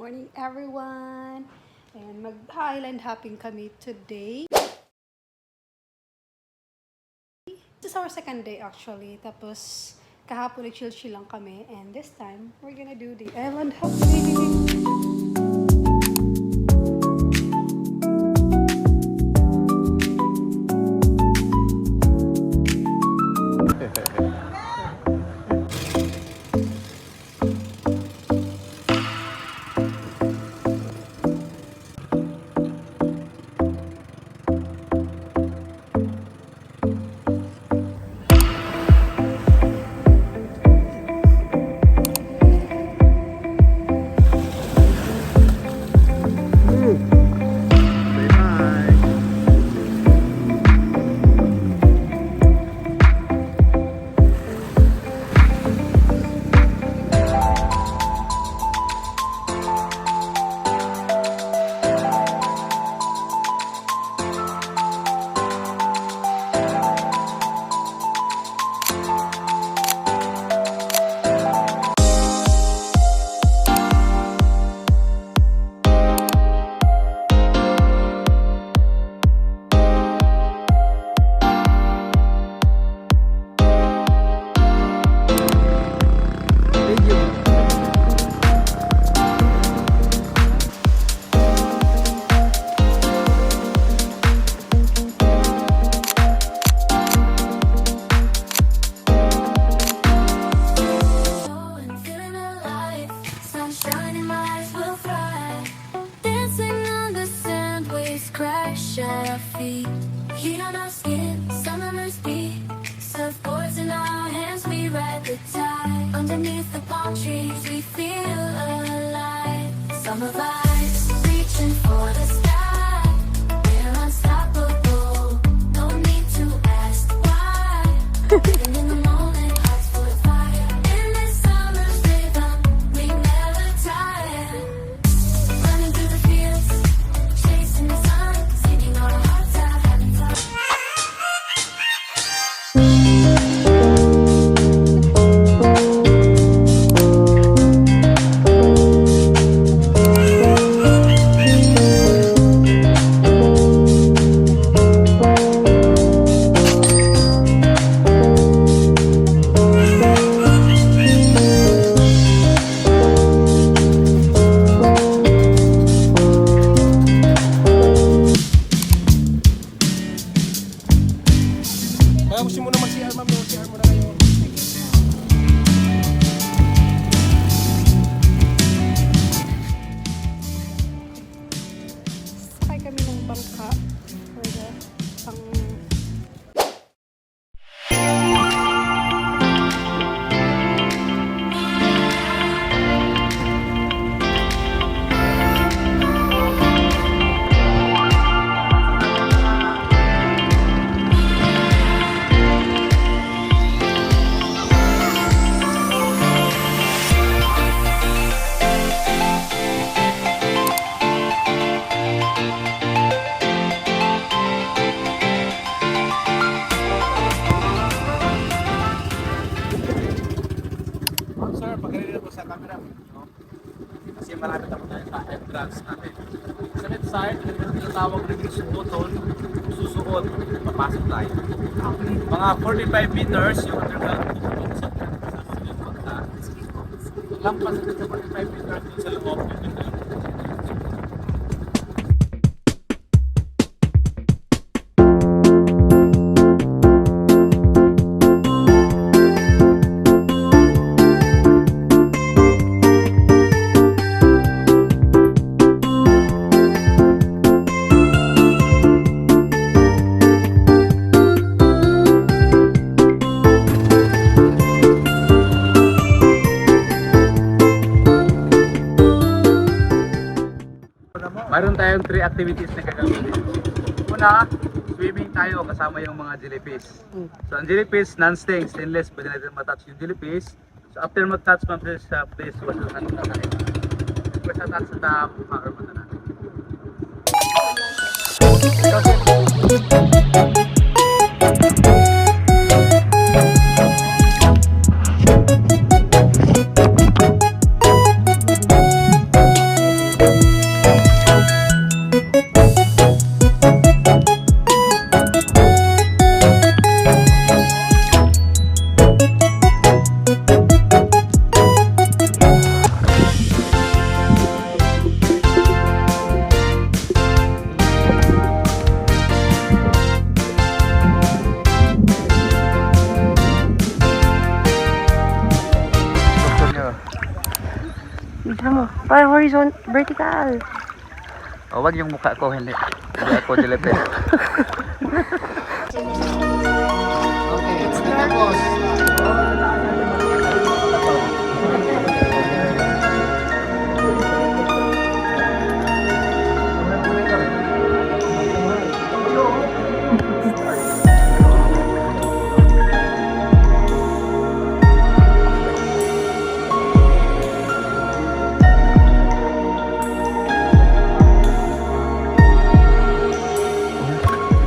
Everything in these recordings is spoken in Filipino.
morning everyone! And mag-island hopping kami today. This is our second day actually. Tapos kahapon nag-chill-chill lang kami. And this time, we're gonna do the island hopping. Heat on our skin, sun on our speed. Surfboards in our hands, we ride the tide. Underneath the palm trees, we feel alive. Summer vibes, reaching for the sky. We're unstoppable, no need to ask why. Living in the moment, hearts full of fire. In this summer's rhythm, we never tire. Running through the fields, chasing the sun, singing our hearts out, having fun. Gusto mo na mag-CR, ma'am. CR mo na kayo. Sakay kami ng bangka. For the pang... Sir, pagkalili na po sa camera. No? Kasi malapit ako tayo sa entrance natin. Sa left side, yung tawag rin yung Sohoton, susuot, papasok tayo. Mga 45 meters yung underground susuot sa pagka. Lampas sa 45 meters dun sa loob. Mayroon tayong 3 activities na gagawin. Una, swimming tayo kasama yung mga jellyfish. So ang jellyfish, non-sting, stainless, pwede natin matouch yung jellyfish. So after mag-touch mo sa place, wash yung natin na tayo. First attach sa top, cover mo na natin. Ano mo? Parang horizon, vertical. O, wag yung mukha ko, hindi. Hindi ako dilipin.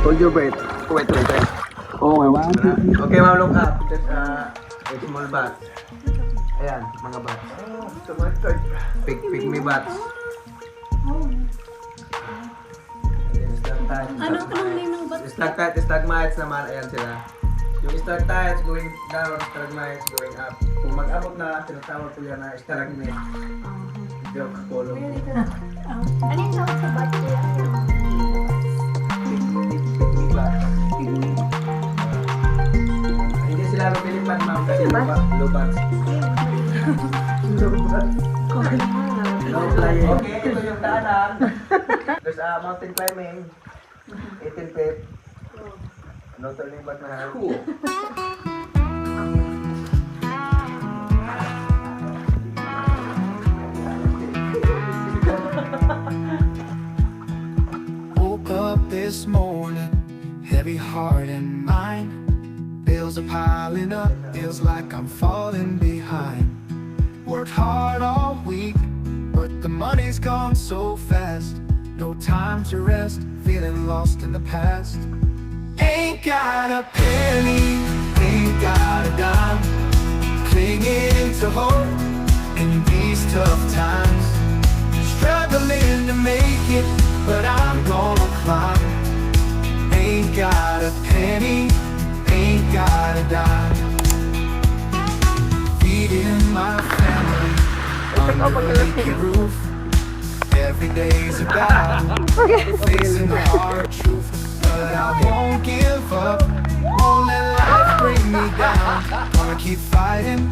Hold your breath. Wait. Okay, one, two, three. Okay, ma'am, look up. Just a small bat. Ayan, mga bats. Pick me bats. Ayan, stalactites. Anong name ng bat? Stalactites, stalagmites naman, ayan sila. Yung stalactites going down, stalagmites going up. Kung mag-abot na, tinatawag ko yan na stalagmite. Joke, polo. Ano yung tawag sa bat ko yan? Pick me bats. Hindi sila lumilipad, ma'am, kasi low bats. No flying. Okay, ito yung daanan. There's a mountain climbing. 18 feet. No turning back na hand. Cool. Woke up this morning, heavy heart and mind. Bills are piling up, feels like I'm falling behind. Worked hard all week, but the money's gone so fast. No time to rest, feeling lost in the past. Ain't got a penny, ain't got a dime. Clinging to hope in these tough times. Struggling to make it, but I'm gonna climb. Ain't got a penny, ain't got a dime. Feeding my family under a leaky roof. Every day's a battle, facing the hard truth. But I won't give up, won't let life bring me down. Gonna keep fighting